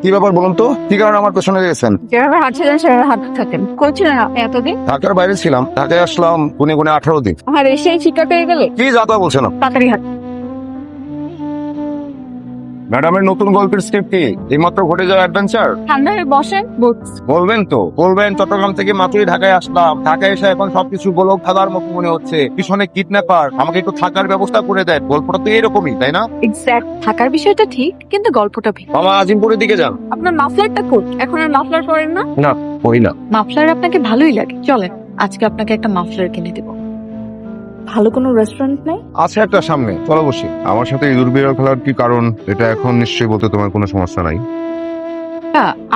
কি ব্যাপার বলুন তো, কি কারণে আমার পেছনে গেছেন? যেভাবে হাঁটছিলেন সেভাবে হাঁটতে থাকেন। করছিলেন আপনি এতদিন? ঢাকার বাইরে ছিলাম, ঢাকায় আসলাম গুনে গুনে 18 দিন। আর এসেই শিকার পেয়ে গেলে? কি যাতা বলছেন? তাড়াতাড়ি হাঁট। ম্যাডামের নতুন গল্পের স্ক্রিপ্ট কি এইমাত্র ঘটে যাওয়া অ্যাডভেঞ্চার? ঠান্ডা হয়ে বসেন। বলবেন তো বলবেন। চট্টগ্রাম থেকে মাত্রই ঢাকায় আসলাম, ঢাকায় এসে এখন সবকিছু গোলক ধাঁধার মতো মনে হচ্ছে। পিছনে কিডন্যাপার, আমাকে একটু থাকার ব্যবস্থা করে দেয়। গল্পটা তো এরকমই, তাই না? এক্স্যাক্ট থাকার বিষয়টা ঠিক, কিন্তু গল্পটা ভিন্ন। মামা আজিমপুরের দিকে যান। আপনার মাফলারটা কোট? এখন আর মাফলার পরেন না? না, ওই না। মাফলার আপনাকে ভালোই লাগে, চলেন আজকে আপনাকে একটা মাফলার কিনে দেবো। ভালো কোনো রেস্টুরেন্ট নেই? আছে একটা সামনে, চলো বসি। আমার সাথে ইঁদুর বিড়াল খেলার কি কারণ, এটা এখন নিশ্চয়ই বলতে তোমার কোনো সমস্যা নাই।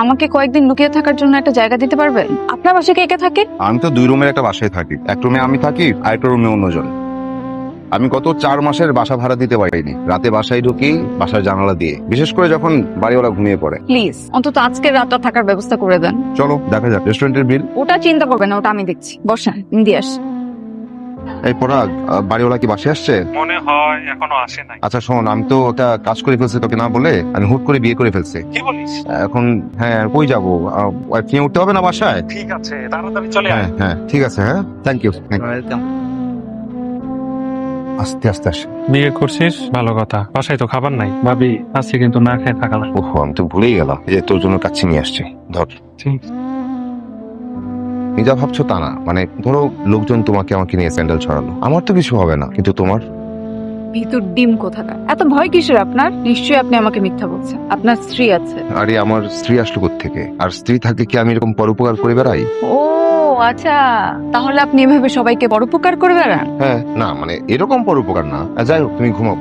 আমাকে কয়েকদিন লুকিয়ে থাকার জন্য একটা জায়গা দিতে পারবেন? আপনার বাসায় কে কে থাকে? আমি তো 2 রুমের একটা বাসায় থাকি। এক রুমে আমি থাকি, আরেকটা রুমে অন্যজন। আমি গত 4 মাসের বাসা ভাড়া দিতে পারিনি। রাতে বাসায় ঢুকি বাসার জানালা দিয়ে, বিশেষ করে যখন বাড়িওয়ালা ঘুমিয়ে পড়ে। প্লিজ অন্তত আজকের রাতটা থাকার ব্যবস্থা করে দেন। চলো দেখা যাক। রেস্টুরেন্টের বিল? ওটা চিন্তা করবেন না, ওটা আমি দেখছি। বসেন, দিয়ে আস। এই পরাগ, বাড়িওয়ালা কি বাসায় আসছে? মনে হয় এখনো আসে নাই। আচ্ছা শোন, আমি তো একটা কাজ করে ফেলছি তোকে না বলে। আমি হুট করে বিয়ে করে ফেলছি। কি বলিস? এখন হ্যাঁ, কই যাবো? নিয়ে উঠতে হবে না বাসায়? ঠিক আছে, তাড়াতাড়ি চলে হ্যাঁ আয়। হ্যাঁ ঠিক আছে। হ্যাঁ, থ্যাংক ইউ। আস্তে আস্তে আসে। বিয়ে করছিস ভালো কথা, বাসায় তো খাবার নাই। ভাবি আজকে কিন্তু না খেয়ে থাকা না। ওহ, আমি তো ভুলেই গেলাম এই যে তোর জন্য কাচ্চি নিয়ে আসছি। ধর। ঠিক। তুমি যা ভাবছো তা না। মানে ধরো লোকজন তোমাকে আমাকে নিয়ে স্যান্ডেল ছড়ালো, আমার তো কিছু হবে না, কিন্তু তোমার। ভিতর ডিম কোথাকার, এত ভয় কিসের আপনার? নিশ্চয়ই আপনি আমাকে মিথ্যা বলছেন। আপনার স্ত্রী আছে। আরে আমার স্ত্রী আসলো থেকে? আর স্ত্রী থাকলে কি আমি এরকম পরোপকার করে বেড়াই? ও আচ্ছা, তাহলে আপনি এভাবে সবাইকে বড় উপকার করে বেড়ান? হ্যাঁ, না মানে এরকম পরোপকার না। যাই হোক, তুমি ঘুমাও।